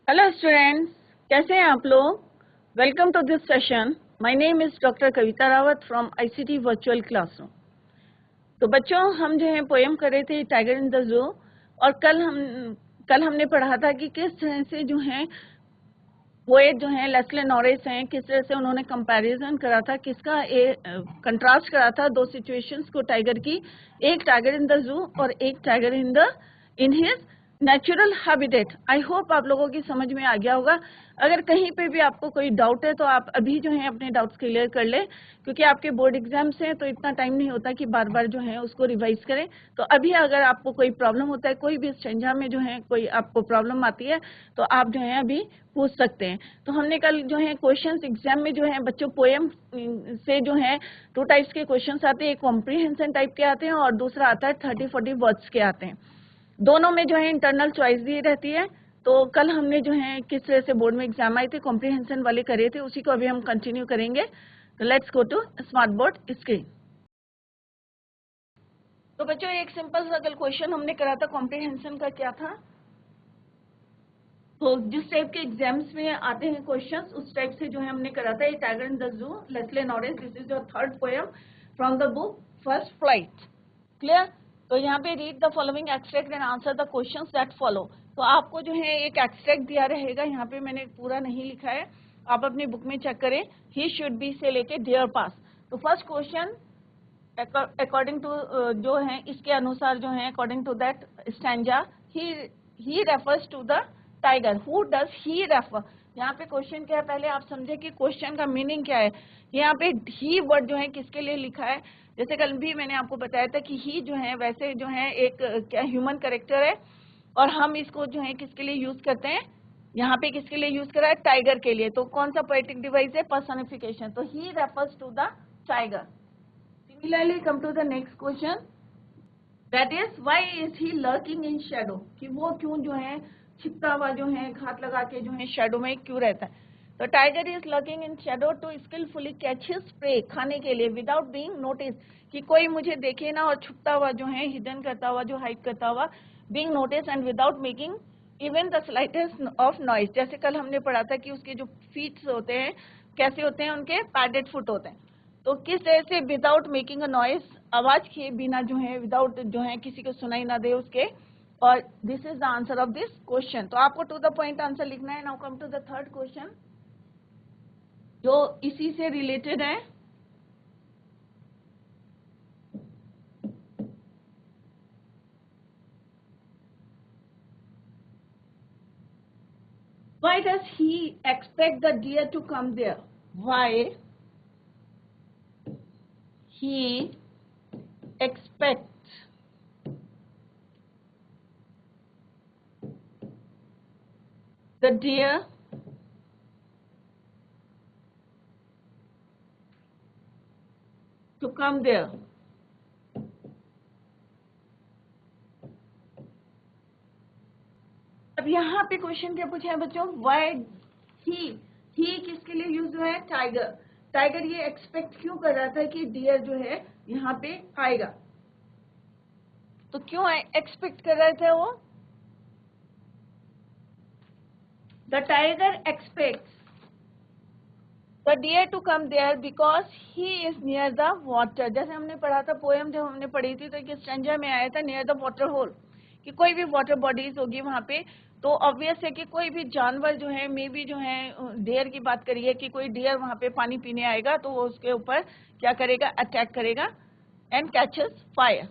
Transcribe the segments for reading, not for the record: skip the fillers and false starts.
Hello students, कैसे हैं आप लोग। Welcome to this session. My name is doctor Kavita Rawat from ICT virtual classroom. तो बच्चों, हम जो है पोएम कर रहे थे टाइगर इन द जू, और कल हमने पढ़ा था कि किस तरह से जो है पोएट जो है लेस्ले नॉरिस हैं, किस तरह से उन्होंने कंपैरिजन करा था, किसका कंट्रास्ट करा था दो सिचुएशंस को टाइगर की, एक टाइगर इन द जू और एक tiger in his natural habitat. I hope आप लोगों की समझ में आ गया होगा। अगर कहीं पे भी आपको कोई डाउट है तो आप अभी जो है अपने डाउट्स क्लियर कर ले, क्योंकि आपके बोर्ड एग्जाम्स हैं तो इतना टाइम नहीं होता कि बार बार जो है उसको रिवाइज करें। तो अभी अगर आपको कोई प्रॉब्लम होता है, कोई भी स्ट्रेंजा में जो है कोई आपको प्रॉब्लम आती है, तो आप जो है अभी पूछ सकते हैं। तो हमने कल जो है क्वेश्चंस एग्जाम में जो है बच्चों पोएम से जो है दो टाइप्स के क्वेश्चंस आते हैं, एक कॉम्प्रीहेंशन टाइप के आते हैं और दूसरा आता है 30-40 वर्ड्स के आते हैं। दोनों में जो है इंटरनल चॉइस दी रहती है। तो कल हमने जो है किस तरह से बोर्ड में एग्जाम आए थे कॉम्प्रीहेंशन वाले करे थे, उसी को अभी हम कंटिन्यू करेंगे। तो let's go to smart board screen. तो बच्चों, एक सिंपल सा कल क्वेश्चन हमने करा था कॉम्प्रीहेंशन का, क्या था। तो जिस टाइप के एग्जाम्स में आते हैं क्वेश्चंस, उस टाइप से जो है हमने करा था ये टाइगर इन द जू, Leslie Norris. This is your third poem from the book first flight. Clear. तो यहाँ पे read the following extract and answer the questions that follow. तो आपको जो है एक एक्सट्रैक्ट दिया रहेगा, यहाँ पे मैंने पूरा नहीं लिखा है, आप अपनी बुक में चेक करें। ही शुड बी से लेके डियर पास। तो फर्स्ट क्वेश्चन अकॉर्डिंग टू जो है इसके अनुसार जो है according to that stanza, he refers to the tiger. Who does he refer. यहाँ पे क्वेश्चन क्या है, पहले आप समझे कि क्वेश्चन का मीनिंग क्या है। यहाँ पे ही वर्ड जो है किसके लिए लिखा है। जैसे कल भी मैंने आपको बताया था कि ही जो है वैसे जो है एक क्या ह्यूमन कैरेक्टर है, और हम इसको जो है किसके लिए यूज करते हैं, यहाँ पे किसके लिए यूज करा है, टाइगर के लिए। तो कौन सा पोएटिक डिवाइस है, पर्सनिफिकेशन। तो he refers to the tiger. Similarly, come to the next question. That is, why is he lurking in shadow? कि वो क्यों जो है छिपता हुआ जो है घात लगा के जो है शेडो में क्यों रहता है। तो tiger is lurking in shadow to skillfully catch his prey, खाने के लिए, विदाउट बीइंग नोटिस, कि कोई मुझे देखे ना, और छुपता हुआ जो है हिडन करता हुआ जो हाइड करता हुआ, being notice and without making even the slightest of noise. जैसे कल हमने पढ़ा था कि उसके जो फीट्स होते हैं कैसे होते हैं, उनके पैडेड फुट होते हैं। तो किस तरह से विदाउट मेकिंग अ नॉइस, आवाज के बिना जो है, विदाउट जो है किसी को सुनाई ना दे उसके। और this is the answer of this question. तो आपको टू द पॉइंट आंसर लिखना है। Now come to the third question जो इसी से रिलेटेड है। Why does he expect the deer to come there? Why he expects the deer to come there? अब यहाँ पे क्वेश्चन क्या पूछा है बच्चों, वाई ही किसके लिए यूज हुआ है, टाइगर। टाइगर ये एक्सपेक्ट क्यों कर रहा था कि डियर जो है यहाँ पे आएगा। तो क्यों एक्सपेक्ट कर रहे थे वो, the tiger expects the deer to come there because he is near the water. जैसे हमने पढ़ा था पोएम, जब हमने पढ़ी थी तो एक स्ट्रेंजर में आया था नियर द वाटर होल, कि कोई भी वाटर बॉडीज होगी वहां पे, तो ऑब्वियस है कि कोई भी जानवर जो है, मे बी जो है डियर की बात करिए कि कोई डियर वहां पे पानी पीने आएगा तो वो उसके ऊपर क्या करेगा, अटैक करेगा एंड कैचेस फायर।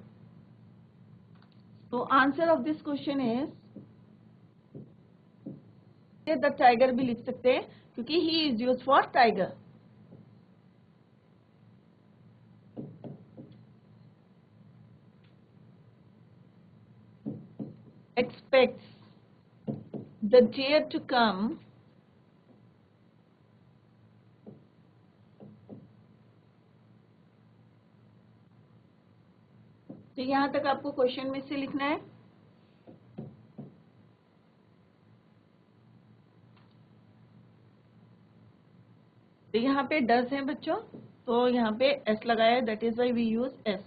तो answer of this question is, the tiger भी लिख सकते हैं क्योंकि he is use for tiger. Expects the deer to come तो यहां तक आपको क्वेश्चन में से लिखना है। तो यहाँ पे डज है बच्चों, तो यहाँ पे एस लगाया है, that is why we use S.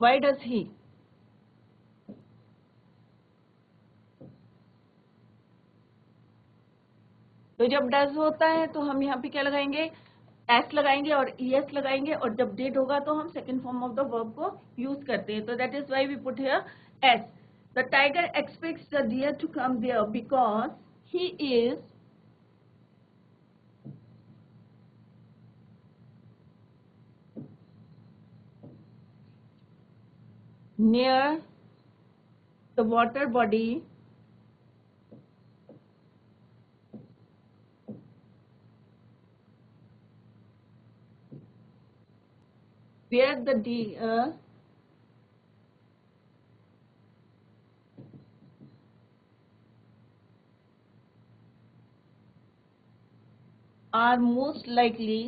Why does he? तो जब डज होता है तो हम यहाँ पे क्या लगाएंगे, एस लगाएंगे और ईएस लगाएंगे, और जब डिड होगा तो हम second form of the verb को यूज करते हैं. तो that is why we put here S. The tiger expects the deer to come there because he is near the water body where the deer are most likely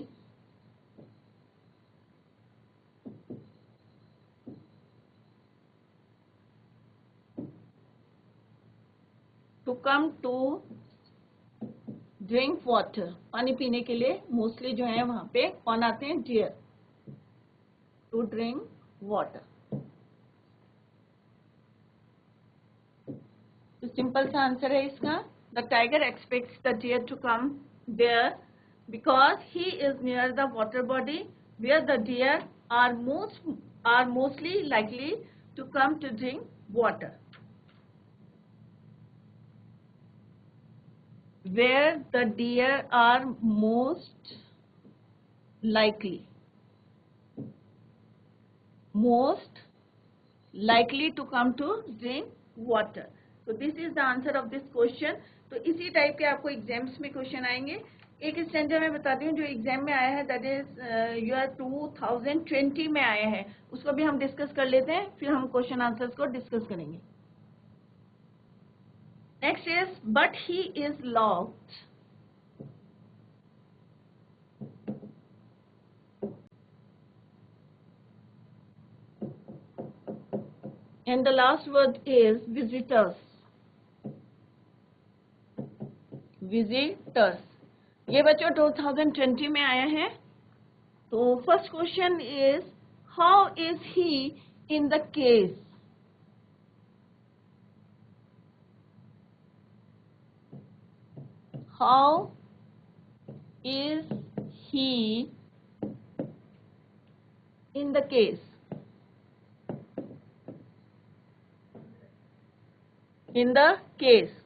to come to drink water. पानी पीने के लिए mostly जो है वहां पे कौन आते हैं, डियर, टू ड्रिंक वाटर. तो सिंपल सा आंसर है इसका. The tiger expects the deer to come there because he is near the water body where the deer are mostly likely to come to drink water. Where the deer are most likely to come to drink water. So this is the answer of this question. तो इसी type के आपको exams में question आएंगे. एक standard में बताती हूँ जो एग्जाम में आया है, दैट इज ईयर 2020 में आया है, उसको भी हम डिस्कस कर लेते हैं, फिर हम क्वेश्चन आंसर्स को डिस्कस करेंगे. Next is, but he is locked. And the last word is visitors. Visitors. ये बच्चों 2020 में आया है. तो first question is, how is he in the case? How is he in the case? In the case,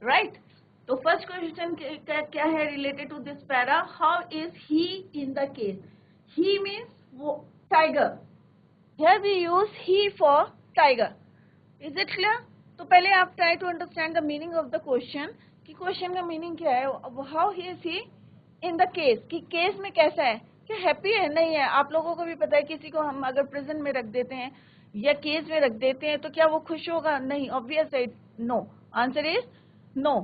right? तो first question क्या है related to this para, how is he in the case? He means वो tiger. Here we use he for tiger. Is it clear? तो पहले आप try to understand the meaning of the question, कि question का meaning क्या है. How he is he in the case, कि case में कैसा है, क्या हैप्पी है, नहीं है. आप लोगों को भी पता है किसी को हम अगर प्रेजेंट में रख देते हैं या केस में रख देते हैं तो क्या वो खुश होगा, नहीं, ऑब्वियस है, नो. Answer is no.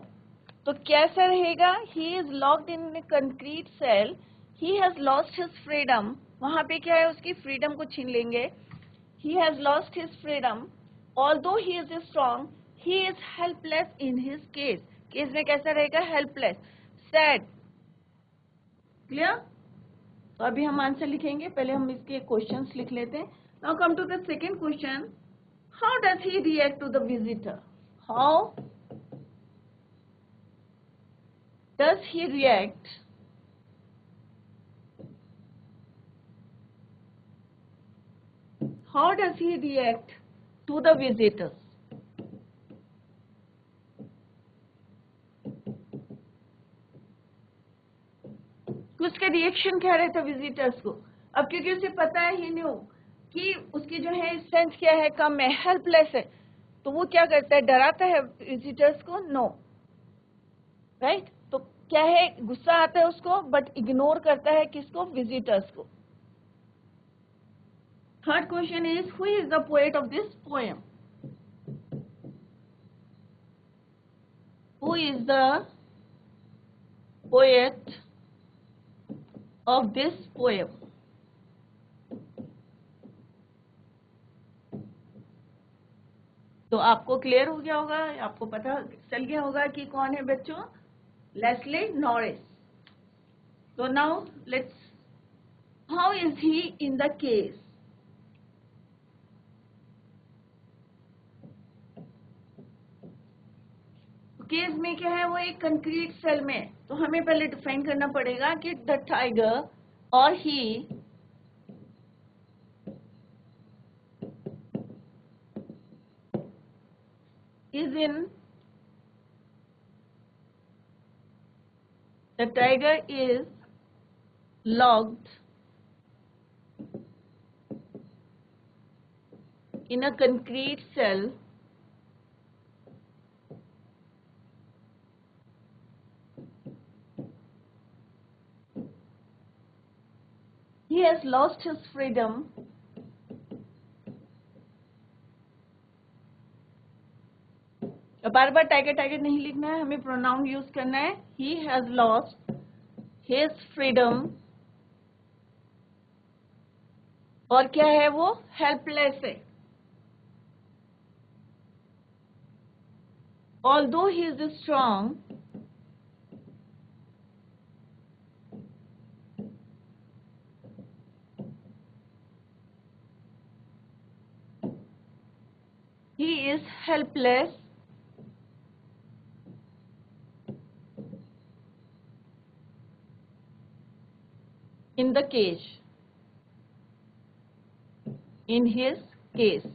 तो कैसा रहेगा, he is locked in a concrete cell, he has lost his freedom. वहां पे क्या है, उसकी फ्रीडम को छीन लेंगे. He has lost his freedom, although he is strong, he is helpless in his case. Case में कैसा रहेगा, हेल्पलेस, सैड. क्लियर? तो अभी हम आंसर लिखेंगे, पहले हम इसके क्वेश्चंस लिख लेते हैं. Now come to the second question, how does he react to the visitor? How does he react to the visitors? उसका रिएक्शन क्या रहता विजिटर्स को? अब क्योंकि उसे पता है, ही न्यू कि उसकी जो है स्ट्रेंथ क्या है, कम है, हेल्पलेस है, तो वो क्या करता है, डराता है विजिटर्स को? No, right? तो क्या है, गुस्सा आता है उसको, बट इग्नोर करता है किसको, विजिटर्स को. Third question is, who is the poet of this poem? Who is the poet of this poem? तो आपको क्लियर हो गया होगा, आपको पता चल गया होगा कि कौन है बच्चों, लेस्ली नॉरिस. तो now let's, how is he in the case? Cage में क्या है, वो एक कंक्रीट सेल में है। तो हमें पहले डिफाइन करना पड़ेगा कि द टाइगर और ही is in the tiger is locked in a concrete cell he has lost his freedom bar bar tiger tiger नहीं लिखना है, हमें प्रोनाउन यूज करना है। ही हैज लॉस्ट हिज फ्रीडम और क्या है, वो हेल्पलेस है। Although he is strong he is helpless in the cage, in his case।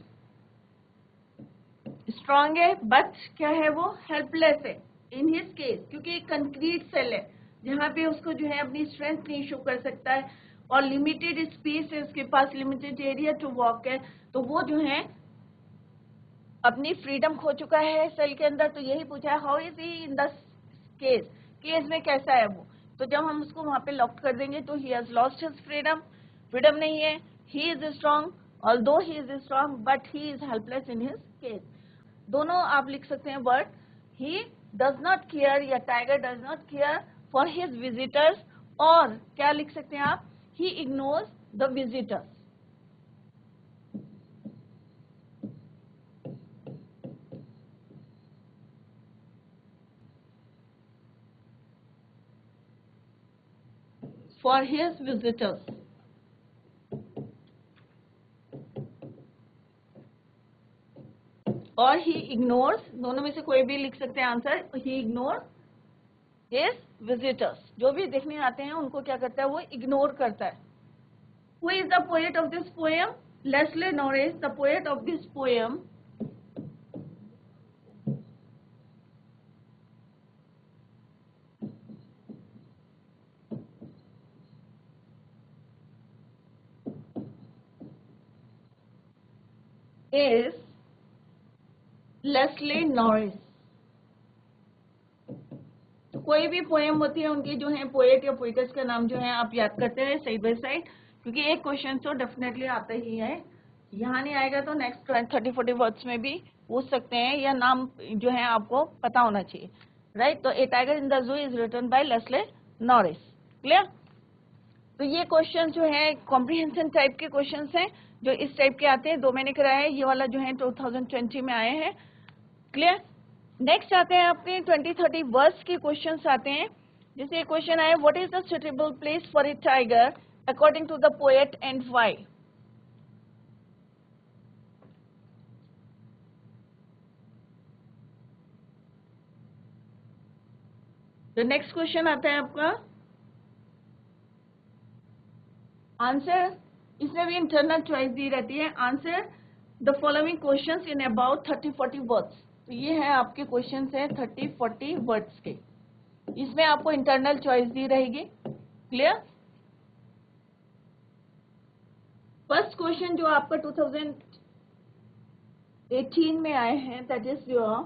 Strong है बट क्या है, वो हेल्पलेस है इन हिज केस, क्योंकि एक कंक्रीट सेल है जहाँ पे उसको जो है अपनी स्ट्रेंथ नहीं शो कर सकता है और लिमिटेड स्पेस है उसके पास, लिमिटेड एरिया टू वॉक है, तो वो जो है अपनी फ्रीडम खो चुका है सेल के अंदर। तो यही पूछा है how is he in the case, case में कैसा है वो। तो जब हम उसको वहां पे लॉक कर देंगे तो he has lost his freedom, freedom नहीं है। He is strong, although he is strong but he is helpless in his cage. दोनों आप लिख सकते हैं word, he does not care या tiger does not care for his visitors, और क्या लिख सकते हैं आप, he ignores the visitors. for his visitors। और he ignores, दोनों में से कोई भी लिख सकते हैं answer. he ignores his visitors, जो भी देखने आते हैं उनको क्या करता है, वो इग्नोर करता है। Who is the poet of this poem? Leslie Norris, the poet of this poem, is Leslie Norris। तो कोई भी पोएम होती है उनके जो है पोएट या पोइटस का नाम जो है आप याद करते हैं साइड बाय साइड, क्योंकि एक क्वेश्चन तो डेफिनेटली आता ही है। यहाँ नहीं आएगा तो नेक्स्ट 30-40 वर्ड्स में भी पूछ सकते हैं, या नाम जो है आपको पता होना चाहिए, राइट। तो a tiger in the zoo is written by Leslie Norris. Clear. तो ये क्वेश्चन जो है कॉम्प्रिहेंशन टाइप के क्वेश्चन हैं जो इस टाइप के आते हैं। 2 महीने कराया है, ये वाला जो है 2020 में आए हैं। क्लियर। नेक्स्ट आते हैं अपने 20-30 वर्ड्स के क्वेश्चंस आते हैं। जैसे एक क्वेश्चन आया, what is the suitable place for a tiger according to the poet and why. तो नेक्स्ट क्वेश्चन आता है आपका आंसर, इसमें भी इंटरनल चॉइस दी रहती है। Answer the following questions in about 30-40 words. तो ये है आपके क्वेश्चंस हैं 30-40 वर्ड्स के, इसमें आपको इंटरनल चॉइस दी रहेगी। क्लियर। फर्स्ट क्वेश्चन जो आपका 2018 में आए हैं, that is your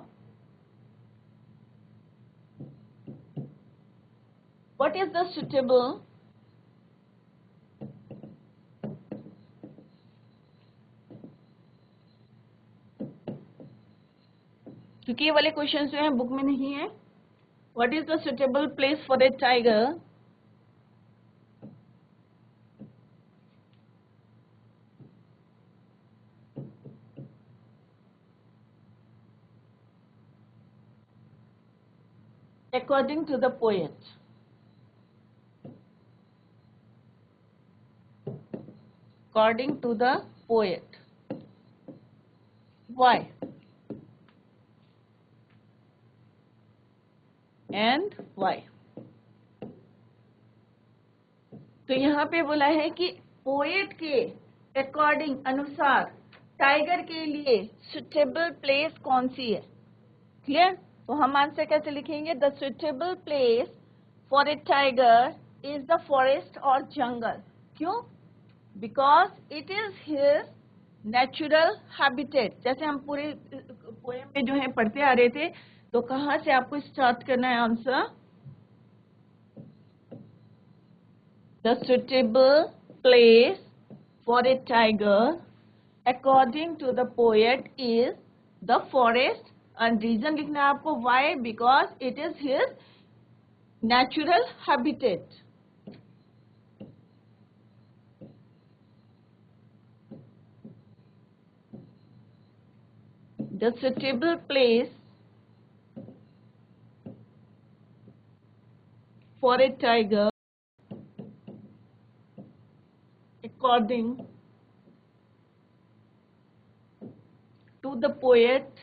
what is the suitable क्योंकि ये वाले क्वेश्चन जो हैं बुक में नहीं है। What is the suitable place for a tiger according to the poet। according to the poet, why। And why. तो यहाँ पे बोला है कि पोएट के अकॉर्डिंग, अनुसार टाइगर के लिए सुटेबल प्लेस कौन सी है। क्लियर। तो हम आंसर कैसे लिखेंगे, the suitable place for a tiger is the forest और जंगल। क्यों, because it is his natural habitat. जैसे हम पूरे पोएम में जो है पढ़ते आ रहे थे, तो कहाँ से आपको स्टार्ट करना है answer, the suitable place for a tiger according to the poet is the forest, and reason लिखना है आपको why, because it is his natural habitat. The suitable place for a tiger according to the poet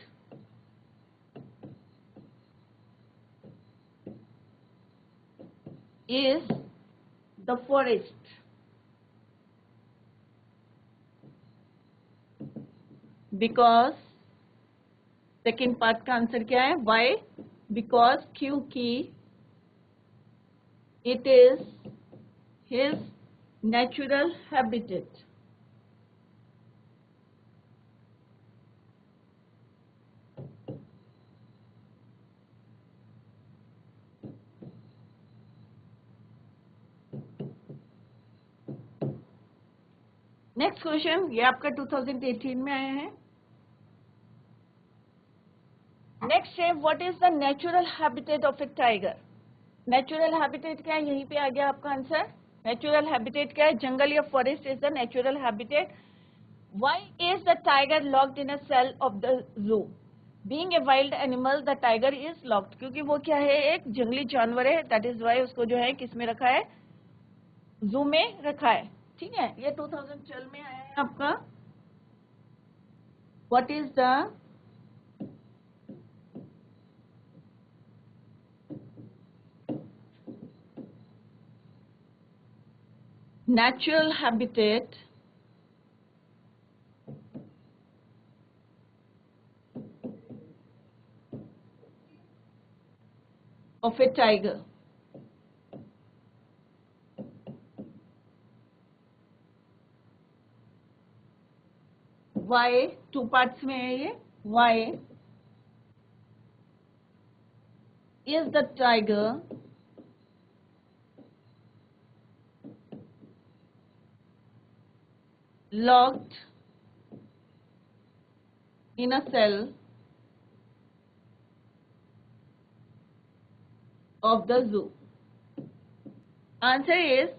is the forest. Because second part का answer क्या है, Y, because, क्योंकि it is his natural habitat. Next question, ये आपका 2018 में आया है। Next है, what is the natural habitat of A tiger. Natural habitat क्या है, यहीं पे आ गया आपका आंसर। नेचुरल हैबिटेट क्या है, जंगल या forest is the natural habitat. Why is the tiger locked in a cell of the zoo. Being a wild animal the tiger is locked, क्योंकि वो क्या है, एक जंगली जानवर है, दैट इज वाई उसको जो है किस में रखा है, जू में रखा है। ठीक है, ये 2012 में आया है आपका। What is the natural habitat of a tiger। why, two parts में है ये। why is the tiger locked in a cell of the zoo? Answer is,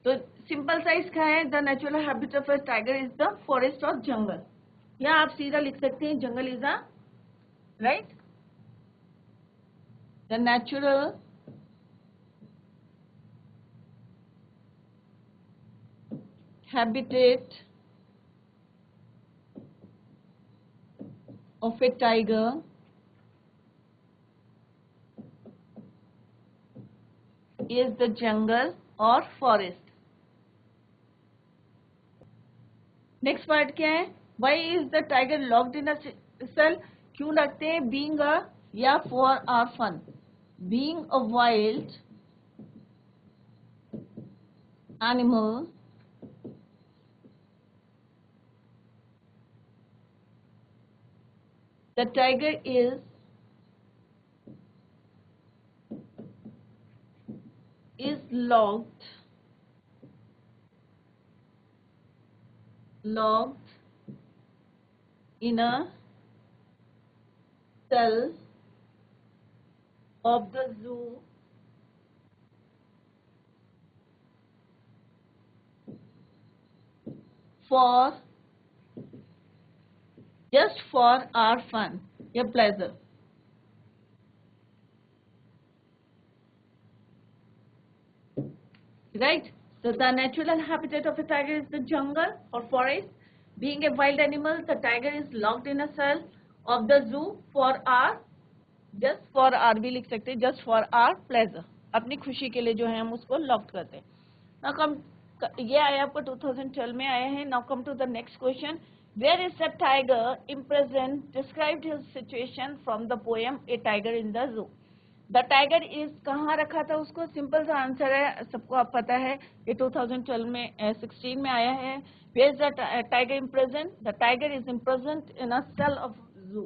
तो सिंपल सा इसका है, the natural habitat of a tiger is the forest और जंगल, या आप सीधा लिख सकते हैं jungle is the right, the natural habitat of a tiger is the jungle or forest। Next part क्या है, why is the tiger locked in a cell, क्यों रखते हैं, being a या for our fun। being a wild animal the tiger is locked in a cell of the zoo for just for our fun या pleasure। Right? So the natural habitat of a tiger is the jungle or forest. Being a wild animal, the tiger is locked in a cell of the zoo for our, just for our भी लिख सकते हैं, just for our pleasure, अपनी खुशी के लिए जो है हम उसको लॉक करते हैं. Now come, ये आया आपको 2012 में आया है. Now come to the next question. Where is the tiger imprisoned? Described his situation from the poem A Tiger in the Zoo. The tiger is, कहाँ रखा था उसको? सिंपल सा आंसर है, सबको आप पता है, ये 2012 में 16 में आया है. Where is the tiger imprisoned? The tiger is imprisoned in a cell of zoo.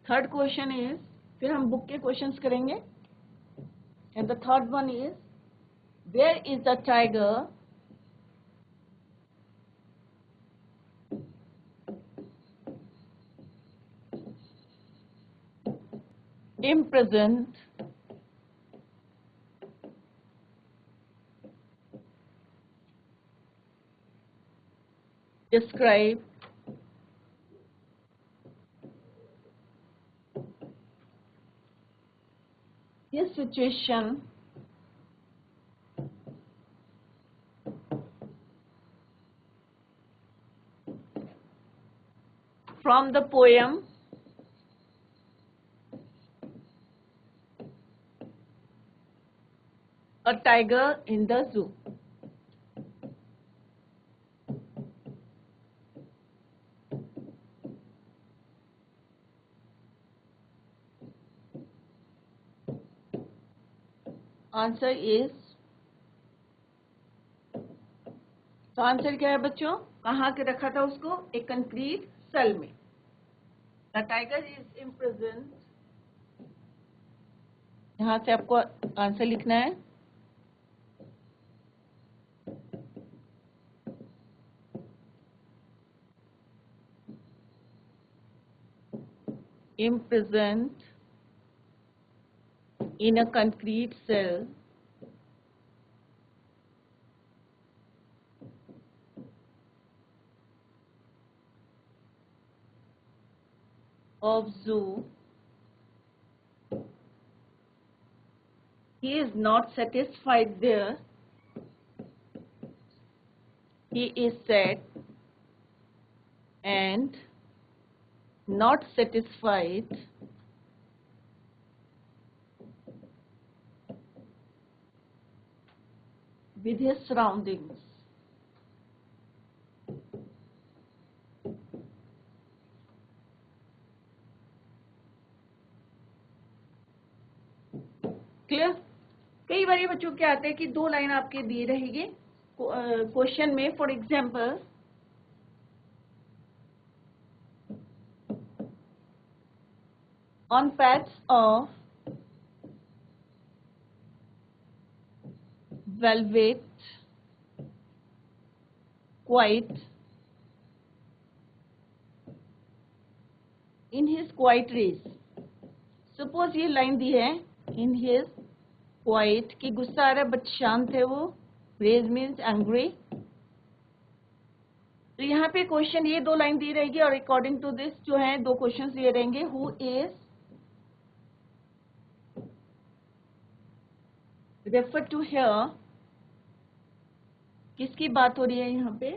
Third question is, फिर हम बुक के क्वेश्चंस करेंगे. And the third one is, where is the tiger imprisoned describe his situation from the poem A Tiger in the Zoo. Answer is, तो answer क्या है बच्चों? कहाँ के रखा था उसको? एक कंक्रीट सेल में. द टाइगर इज इम्प्रिजन्ड, यहाँ से आपको आंसर लिखना है. Imprisoned in a concrete cell of zoo. He is not satisfied there. He is sad and not satisfied with his surroundings. Clear? कई बार बच्चों क्या आते हैं कि दो लाइन आपके दिए रहेगी क्वेश्चन में. For example, on patch of velvet quiet in his quiet race. Suppose ये लाइन दी है, इन हिज क्वाइट, कि गुस्सा आ रहा है बट शांत है वो. Rage means angry. तो यहाँ पे क्वेश्चन ये दो लाइन दी रहेगी और अकॉर्डिंग टू दिस जो है दो क्वेश्चन दिए रहेंगे. Who is refer to here, किसकी बात हो रही है यहाँ पे?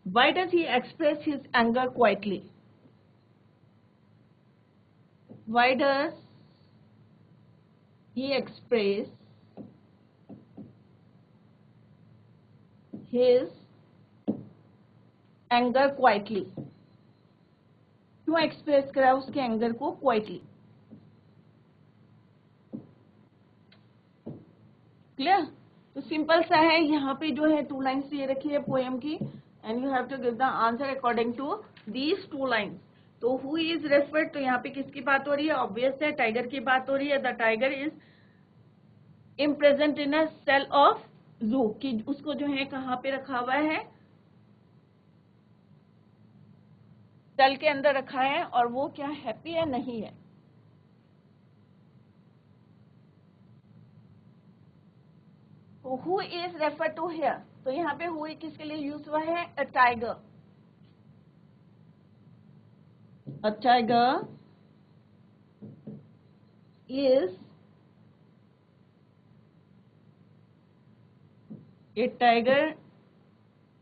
Why does he express his anger quietly? Why does he express his anger quietly? क्यों एक्सप्रेस करा उसके एंगर को क्वाइटली? क्लियर? तो सिंपल सा है, यहाँ पे जो है टू लाइन्स ये रखी है पोएम की, and you have to give the answer according to these two lines. तो हु इज रेफर्ड, तो यहाँ पे किसकी बात हो रही है? ऑब्वियस है, टाइगर की बात हो रही है. The tiger is imprisoned in a cell of zoo, कि उसको जो है कहाँ पे रखा हुआ है? सेल के अंदर रखा है. और वो क्या हैप्पी है? नहीं है. तो who is refer to here, तो यहाँ पे हु किसके लिए यूज हुआ है? A tiger. A tiger is A tiger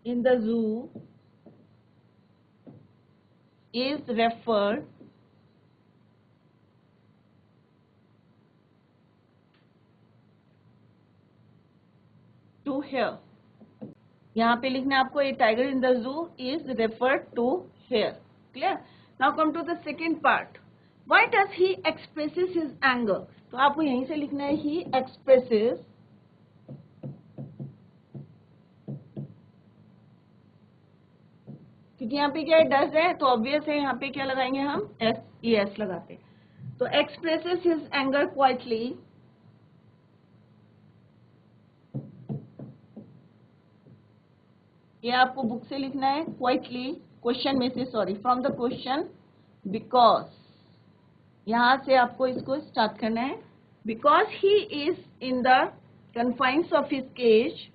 in the zoo is referred to here. यहाँ पे लिखना है आपको, a tiger in the zoo is referred to here. Clear? Now come to the second part. Why does he expresses his anger? तो आपको यहीं से लिखना है he expresses क्योंकि यहाँ पे क्या है, डज है, तो ऑब्वियस है यहाँ पे क्या लगाएंगे हम, एस लगाते हैं. तो expresses his anger quietly ये आपको बुक से लिखना है क्वाइटली, क्वेश्चन में से, sorry, from the question, because यहां से आपको इसको स्टार्ट करना है. Because he is in the confines of his cage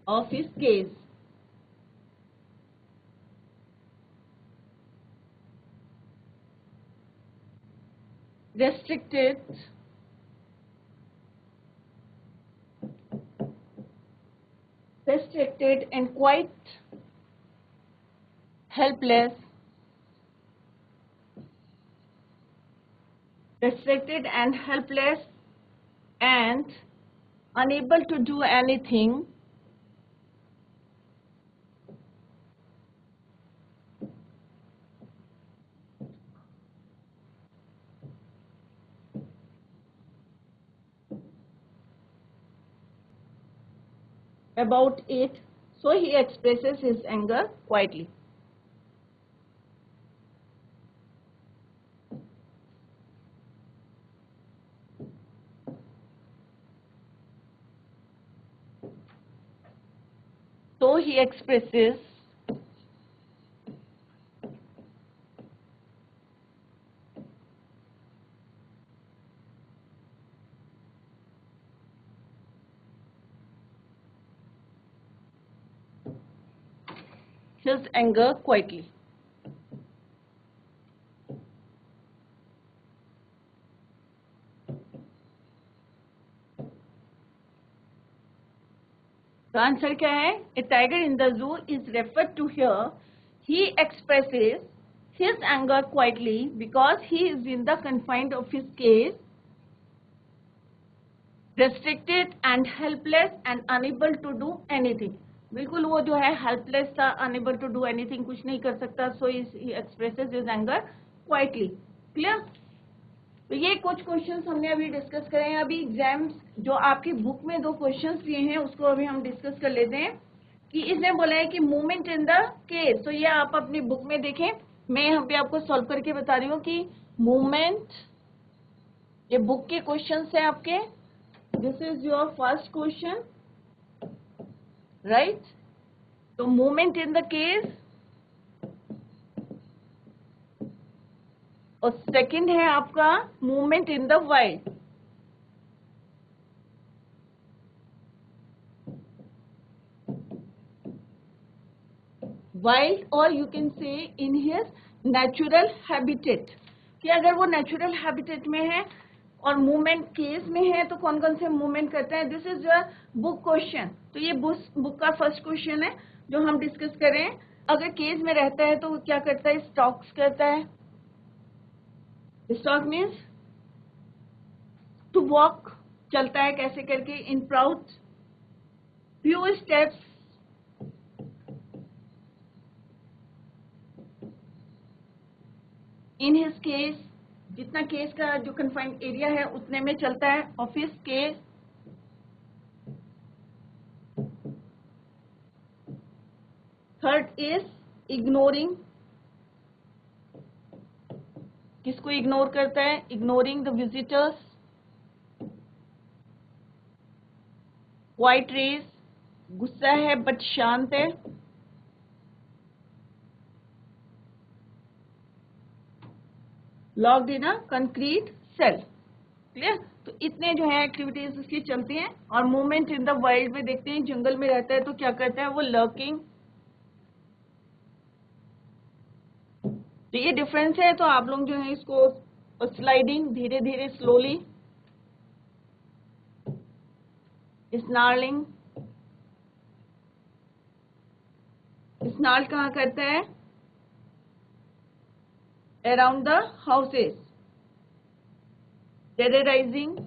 of his case. Restricted and quite helpless. Restricted and helpless and unable to do anything about it, so he expresses his anger quietly. So he expresses his anger quietly. तो answer क्या है, a tiger in the zoo is referred to here, he expresses his anger quietly because he is in the confined of his cage, restricted and helpless and unable to do anything. बिल्कुल वो जो है helpless था, enable to do anything, कुछ नहीं कर सकता, so he expresses his anger quietly. Clear? तो ये कुछ क्वेश्चंस हमने अभी डिस्कस करे हैं. अभी एग्जाम्स जो आपकी बुक में 2 क्वेश्चंस दिए हैं उसको अभी हम डिस्कस कर लेते हैं. कि इसने बोला है कि मूवमेंट इन द केस, तो ये आप अपनी बुक में देखें, मैं यहाँ पे आपको सॉल्व करके बता रही हूँ कि मूवमेंट, ये बुक के क्वेश्चंस हैं आपके. This is your first question, right? तो मूवमेंट इन द केस, और सेकंड है आपका movement in the wild. Wild और you can say in his natural habitat, कि अगर वो नेचुरल हैबिटेट में है और मूवमेंट केस में है तो कौन कौन से मूवमेंट करते हैं. This is your book question. तो ये बुक का फर्स्ट क्वेश्चन है जो हम डिस्कस कर रहे हैं. अगर केस में रहता है तो क्या करता है, स्टॉक्स करता है. स्टॉक मीन्स टू वॉक, चलता है कैसे करके, in proud few steps, in his cage, जितना केस का जो कन्फाइंड एरिया है उतने में चलता है. Of his cage, third is ignoring, किसको इग्नोर करता है, ignoring the visitors. Quiet rage, गुस्सा है बट शांत है. Locked in a concrete cell. Clear? तो इतने जो है एक्टिविटीज उसकी चलती हैं. और मूवमेंट इन द वाइल्ड में देखते हैं, जंगल में रहता है तो क्या करता है वो, लर्किंग, तो ये डिफरेंस है, तो आप लोग जो है इसको स्लाइडिंग धीरे धीरे स्लोली, स्नार्लिंग, स्नार्ल कहाँ करता है? Around the houses. टेरराइजिंग,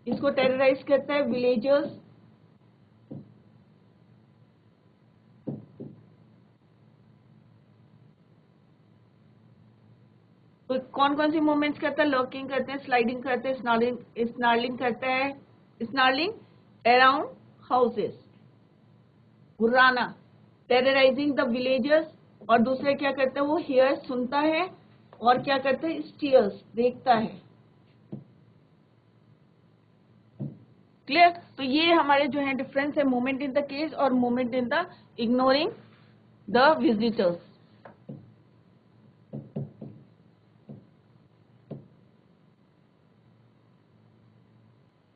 इसको टेरराइज करता है विलेजर्स। तो कौन कौन सी मूवमेंट्स करता है? लर्किंग करते हैं, स्लाइडिंग करते हैं, स्नार्लिंग करता है, स्नार्लिंग अराउंड हाउसेस, गुर्राना, टेरराइजिंग द विलेजर्स, और दूसरे क्या करता है? वो हियर सुनता है, और क्या करता है? स्टीयर्स देखता है। क्लियर? तो ये हमारे जो है डिफरेंस है मूवमेंट इन द केज और movement in the ignoring the visitors.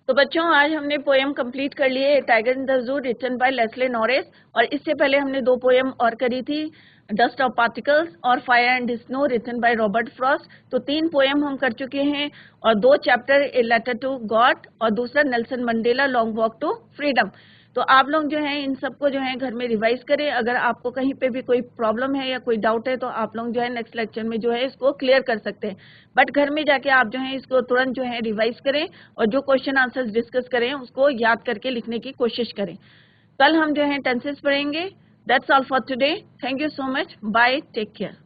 तो बच्चों आज हमने पोएम कंप्लीट कर लिए, tiger in the zoo written by Leslie Norris, और इससे पहले हमने 2 पोएम और करी थी, डस्ट ऑफ पार्टिकल्स और fire and snow written by Robert Frost. तो 3 पोएम हम कर चुके हैं, और 2 chapter, a letter to God और दूसरा Nelson Mandela long walk to freedom. तो आप लोग जो है इन सबको जो है घर में रिवाइज करें। अगर आपको कहीं पे भी कोई प्रॉब्लम है या कोई डाउट है तो आप लोग जो है नेक्स्ट लेक्चर में जो है इसको क्लियर कर सकते हैं, बट घर में जाके आप जो है इसको तुरंत जो है रिवाइज करें, और जो क्वेश्चन आंसर्स डिस्कस करें उसको याद करके लिखने की कोशिश करें। कल हम जो है टेंसेस पढ़ेंगे। That's all for today. Thank you so much. Bye, take care.